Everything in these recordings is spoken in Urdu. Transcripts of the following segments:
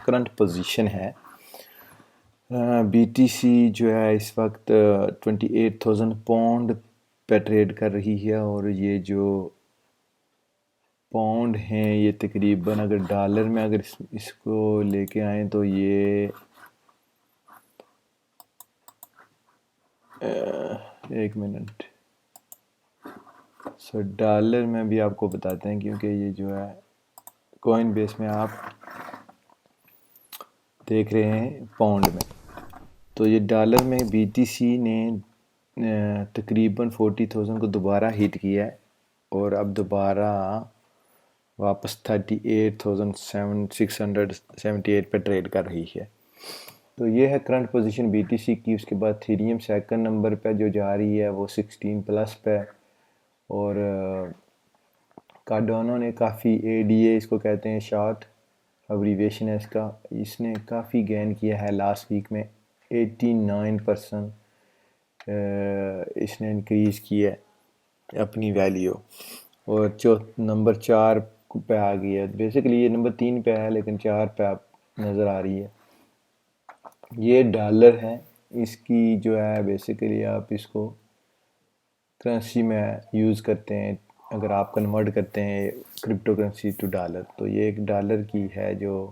کرنٹ پوزیشن ہے. بی ٹی سی جو ہے اس وقت 28,000 پاؤنڈ پہ ٹریڈ کر رہی ہے، اور یہ جو پاؤنڈ ہیں یہ تقریباً اگر ڈالر میں اگر اس کو لے کے آئیں تو یہ ایک منٹ ڈالر میں بھی آپ کو بتاتے ہیں، کیونکہ یہ جو ہے کوئن بیس میں آپ دیکھ رہے ہیں پاؤنڈ میں. تو یہ ڈالر میں بی ٹی سی نے تقریباً 40,000 کو دوبارہ ہٹ کیا ہے، اور اب دوبارہ واپس 38,678 پہ ٹریڈ کر رہی ہے. تو یہ ہے کرنٹ پوزیشن بی ٹی سی کی. اس کے بعد تھیریم سیکنڈ نمبر پہ جو جا رہی ہے وہ 16 پلس پہ، اور کارڈانو نے کافی اے ڈی اے اس کو کہتے ہیں، شارٹ ابریویشن ہے اس کا، اس نے کافی گین کیا ہے لاسٹ ویک میں 89% اس نے انکریز کی ہے اپنی ویلیو، اور نمبر 4 پہ آ گئی ہے. بیسیکلی یہ نمبر 3 پہ ہے لیکن 4 پہ آپ نظر آ رہی ہے. یہ ڈالر ہے، اس کی جو ہے بیسیکلی آپ اس کو کرنسی میں یوز کرتے ہیں. اگر آپ کنورٹ کرتے ہیں کرپٹو کرنسی ٹو ڈالر تو یہ ایک ڈالر کی ہے جو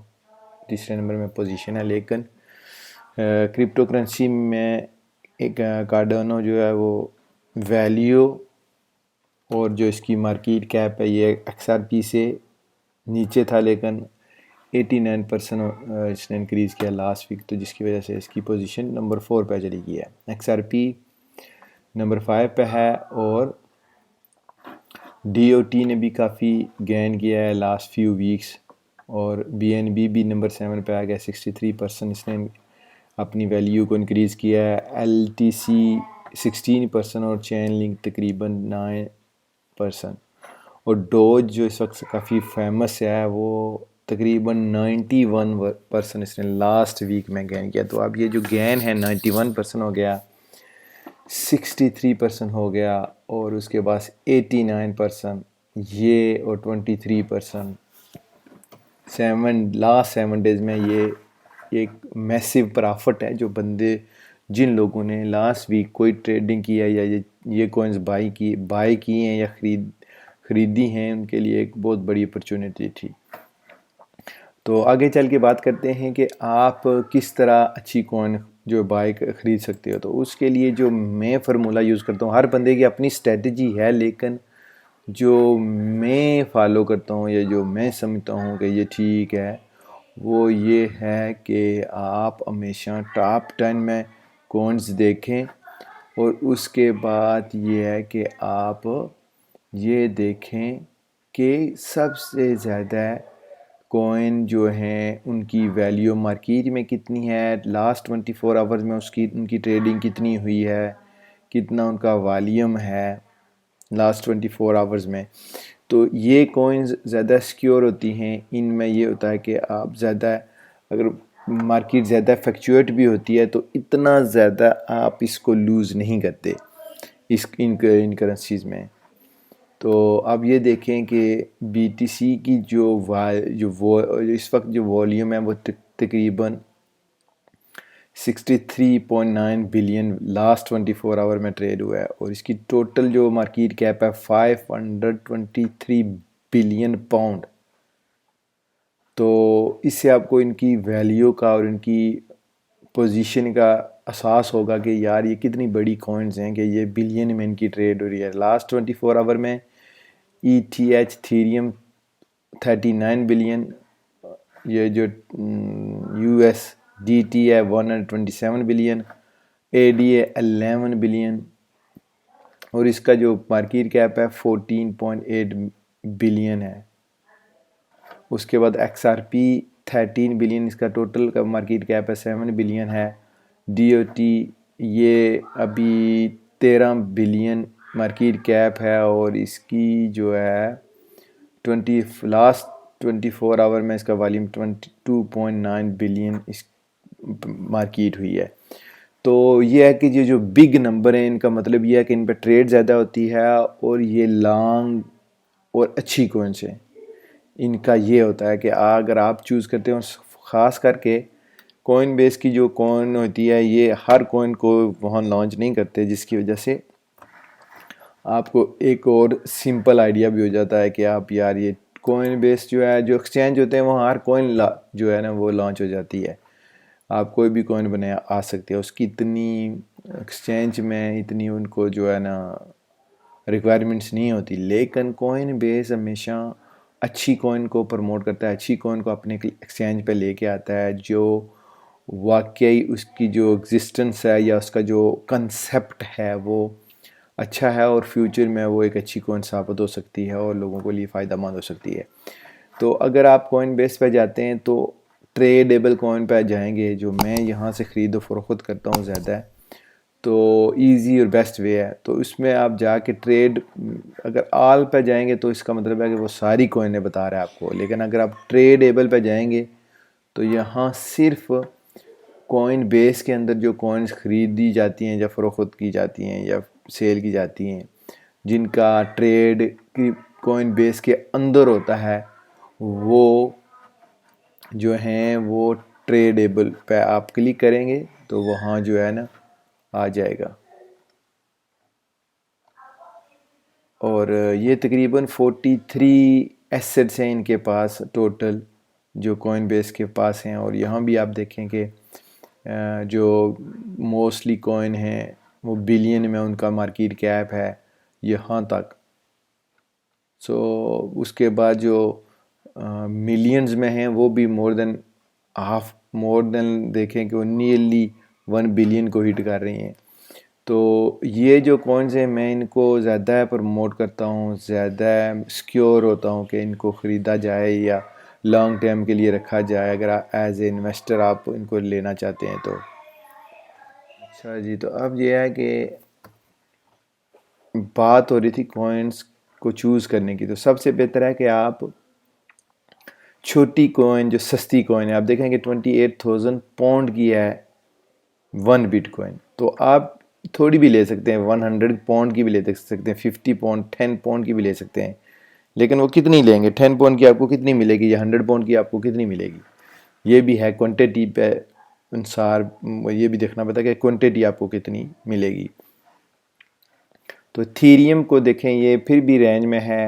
تیسرے نمبر میں پوزیشن ہے. لیکن کرپٹو کرنسی میں ایک کارڈانو جو ہے وہ ویلیو اور جو اس کی مارکیٹ کیپ ہے یہ ایکس آر پی سے نیچے تھا، لیکن 89% اس نے انکریز کیا لاسٹ ویک، تو جس کی وجہ سے اس کی پوزیشن نمبر 4 پہ چلی گئی ہے. ایکس آر پی نمبر 5 پہ ہے، اور ڈی او ٹی نے بھی کافی گین کیا ہے لاسٹ فیو ویکس، اور بی این بی بھی نمبر 7 پہ آ گیا. 63% اس نے اپنی ویلیو کو انکریز کیا ہے. ایل ٹی سی 16% اور چین لنک تقریباً 9%، اور ڈوج جو اس وقت کافی فیمس ہے وہ تقریباً 91% اس نے لاسٹ ویک میں گین کیا. تو اب یہ جو گین ہے 91% ہو گیا، 63% ہو گیا، اور اس کے بعد 89% یہ، اور 23% لاسٹ 7 ڈیز میں. یہ ایک میسیو پرافٹ ہے جو بندے جن لوگوں نے لاسٹ ویک کوئی ٹریڈنگ کی ہے یا یہ کوئنز بائی کی ہیں یا خریدی ہیں، ان کے لیے ایک بہت بڑی اپرچونٹی تھی. تو آگے چل کے بات کرتے ہیں کہ آپ کس طرح اچھی کوئن جو بائی خرید سکتے ہو. تو اس کے لیے جو میں فارمولہ یوز کرتا ہوں، ہر بندے کی اپنی اسٹریٹجی ہے، لیکن جو میں فالو کرتا ہوں یا جو میں سمجھتا ہوں کہ یہ ٹھیک ہے وہ یہ ہے کہ آپ ہمیشہ ٹاپ 10 میں کوئنز دیکھیں، اور اس کے بعد یہ ہے کہ آپ یہ دیکھیں کہ سب سے زیادہ کوئن جو ہیں ان کی ویلیو مارکیٹ میں کتنی ہے، لاسٹ 24 آورز میں ان کی ٹریڈنگ کتنی ہوئی ہے، کتنا ان کا والیوم ہے لاسٹ 24 آورز میں. تو یہ کوئنز زیادہ سیکیور ہوتی ہیں. ان میں یہ ہوتا ہے کہ آپ زیادہ اگر مارکیٹ زیادہ فلیکچویٹ بھی ہوتی ہے تو اتنا زیادہ آپ اس کو لوز نہیں کرتے ان کرنسیز میں. تو اب یہ دیکھیں کہ بی ٹی سی کی جو اس وقت جو والیوم ہے وہ تقریباً 63.9 بلین لاسٹ 24 آور میں ٹریڈ ہوا ہے، اور اس کی ٹوٹل جو مارکیٹ کیپ ہے 523 بلین پاؤنڈ. تو اس سے آپ کو ان کی ویلیو کا اور ان کی پوزیشن کا احساس ہوگا کہ یار یہ کتنی بڑی کوئنز ہیں کہ یہ بلین میں ان کی ٹریڈ ہو رہی ہے. لاسٹ 24 آور میں ای تھی ایچ تھیریم 39 بلین، یہ جو یو ایس ڈی ٹی ہے 127 billion, a D A 11 billion, اور اس کا جو مارکیٹ کیپ ہے 14.8 بلین ہے. اس کے بعد ایکس آر پی 13 بلین، اس کا ٹوٹل کا مارکیٹ کیپ ہے 7 بلین ہے. ڈی او ٹی یہ ابھی 13 بلین مارکیٹ کیپ ہے، اور اس کی جو ہے لاسٹ 24 آور میں اس کا والیوم 22.9 بلین اس مارکیٹ ہوئی ہے. تو یہ ہے کہ یہ جو بگ نمبر ہیں ان کا مطلب یہ ہے کہ ان پہ ٹریڈ زیادہ ہوتی ہے، اور یہ لانگ اور اچھی کوئنس ہیں. ان کا یہ ہوتا ہے کہ اگر آپ چوز کرتے ہو خاص کر کے کوئن بیس کی جو کوئن ہوتی ہے یہ ہر کوئن کو وہاں لانچ نہیں کرتے، جس کی وجہ سے آپ کو ایک اور سمپل آئیڈیا بھی ہو جاتا ہے کہ آپ یار یہ کوئن بیس جو ہے جو ایکسچینج ہوتے ہیں وہاں ہر کوئن جو ہے نا وہ لانچ ہو جاتی ہے، آپ کوئی بھی کوئن بنے آ سکتے ہیں، اس کی اتنی ایکسچینج میں اتنی ان کو جو ہے نا ریکوائرمنٹس نہیں ہوتی، لیکن کوئن بیس ہمیشہ اچھی کوئن کو پروموٹ کرتا ہے، اچھی کوئن کو اپنے ایکسچینج پہ لے کے آتا ہے جو واقعی اس کی جو ایگزسٹنس ہے یا اس کا جو کنسیپٹ ہے وہ اچھا ہے اور فیوچر میں وہ ایک اچھی کوئن ثابت ہو سکتی ہے اور لوگوں کو لیے فائدہ مند ہو سکتی ہے۔ تو اگر آپ کوئن بیس پہ جاتے ہیں تو ٹریڈیبل کوئن پہ جائیں گے، جو میں یہاں سے خرید و فروخت کرتا ہوں زیادہ ہے، تو ایزی اور بیسٹ وے ہے۔ تو اس میں آپ جا کے ٹریڈ اگر آل پہ جائیں گے تو اس کا مطلب ہے کہ وہ ساری کوئنیں بتا رہا ہے آپ کو، لیکن اگر آپ ٹریڈیبل پہ جائیں گے تو یہاں صرف کوئن بیس کے اندر جو کوئنز خریدی جاتی ہیں یا فروخت کی جاتی ہیں یا سیل کی جاتی ہیں جن کا ٹریڈ کی کوئن بیس کے اندر ہوتا ہے، وہ جو ہیں وہ ٹریڈیبل پہ آپ کلک کریں گے تو وہاں جو ہے نا آ جائے گا، اور یہ تقریباً 43 ایسٹس ہیں ان کے پاس ٹوٹل جو کوئن بیس کے پاس ہیں، اور یہاں بھی آپ دیکھیں کہ جو موسٹلی کوئن ہیں وہ بلین میں ان کا مارکیٹ کیپ ہے یہاں تک، سو اس کے بعد جو ملینز میں ہیں وہ بھی مور دین دیکھیں کہ وہ نیئرلی 1 بلین کو ہٹ کر رہی ہیں۔ تو یہ جو کوئنز ہیں میں ان کو زیادہ پروموٹ کرتا ہوں، زیادہ سیکیور ہوتا ہوں کہ ان کو خریدا جائے یا لانگ ٹائم کے لیے رکھا جائے اگر ایز اے انویسٹر آپ ان کو لینا چاہتے ہیں تو۔ اچھا جی، تو اب یہ ہے کہ بات ہو رہی تھی کوئنز کو چوز کرنے کی، تو سب سے بہتر ہے کہ آپ چھوٹی کوئن جو سستی کوئن ہے، آپ دیکھیں کہ 28,000 پاؤنڈ کی ہے 1 بٹ کوئن، تو آپ تھوڑی بھی لے سکتے ہیں، 100 پاؤنڈ کی بھی لے سکتے ہیں، 50 پاؤنڈ 10 پاؤنڈ کی بھی لے سکتے ہیں، لیکن وہ کتنی لیں گے؟ 10 پاؤنڈ کی آپ کو کتنی ملے گی یا 100 پاؤنڈ کی آپ کو کتنی ملے گی؟ یہ بھی ہے کوانٹٹی پہ انصار، یہ بھی دیکھنا پڑتا ہے کہ کوانٹٹی آپ کو کتنی ملے گی۔ تو ایتھیریم کو دیکھیں یہ پھر بھی رینج میں ہے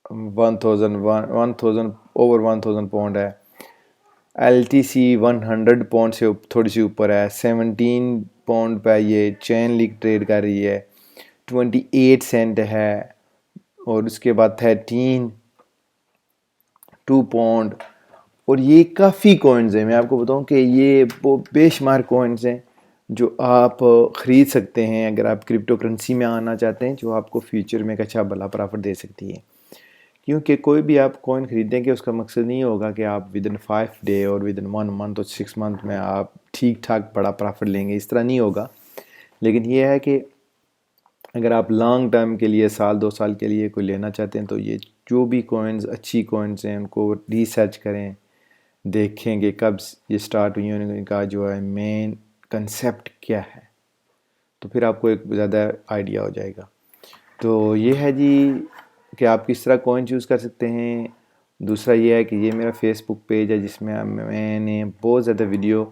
1000 اوور 1000 پاؤنڈ ہے، ایل ٹی سی 100 پاؤنڈ سے تھوڑی سی اوپر ہے، 17 پاؤنڈ پہ یہ چین لنک ٹریڈ کر رہی ہے، 28 سینٹ ہے، اور اس کے بعد 2 پاؤنڈ، اور یہ کافی کوئنز ہیں۔ میں آپ کو بتاؤں کہ یہ بے شمار کوئنز ہیں جو آپ خرید سکتے ہیں اگر آپ کرپٹو کرنسی میں آنا چاہتے ہیں، جو آپ کو فیوچر میں ایک اچھا بھلا پرافٹ دے سکتی ہے، کیونکہ کوئی بھی آپ کوئن خریدیں گے اس کا مقصد نہیں ہوگا کہ آپ ودن 5 ڈے اور ودن 1 منتھ اور 6 منتھ میں آپ ٹھیک ٹھاک بڑا پرافٹ لیں گے، اس طرح نہیں ہوگا، لیکن یہ ہے کہ اگر آپ لانگ ٹائم کے لیے 1-2 سال کے لیے کوئی لینا چاہتے ہیں تو یہ جو بھی کوئنز اچھی کوئنز ہیں ان کو ریسرچ کریں، دیکھیں گے کب یہ سٹارٹ ہوئی ہیں، ان کا جو ہے مین کنسیپٹ کیا ہے، تو پھر آپ کو ایک زیادہ آئیڈیا ہو جائے گا۔ تو یہ ہے جی کہ آپ کس طرح کوئن چوز کر سکتے ہیں۔ دوسرا یہ ہے کہ یہ میرا فیس بک پیج ہے جس میں میں نے بہت زیادہ ویڈیو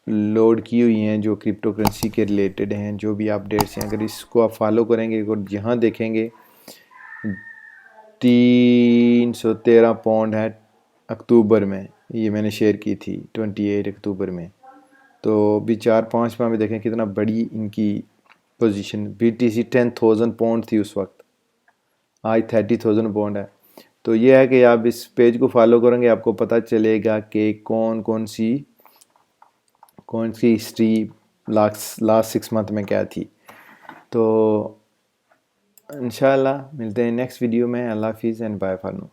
لوڈ کی ہوئی ہیں جو کرپٹو کرنسی کے ریلیٹڈ ہیں، جو بھی اپڈیٹس ہیں، اگر اس کو آپ فالو کریں گے اور یہاں دیکھیں گے 313 پاؤنڈ ہے اکتوبر میں، یہ میں نے شیئر کی تھی 28 اکتوبر میں، تو بھی 4-5 ماہ میں دیکھیں کتنا بڑی ان کی پوزیشن، بی ٹی سی 10,000 پاؤنڈ تھی اس وقت، آج 30,000 پاؤنڈ ہے۔ تو یہ ہے کہ آپ اس پیج کو فالو کریں گے آپ کو پتہ چلے گا کہ کون سی ہسٹری لاسٹ 6 منتھ میں کیا تھی۔ تو انشاءاللہ ملتے ہیں نیکسٹ ویڈیو میں، اللہ حافظ اینڈ بائے فار نو۔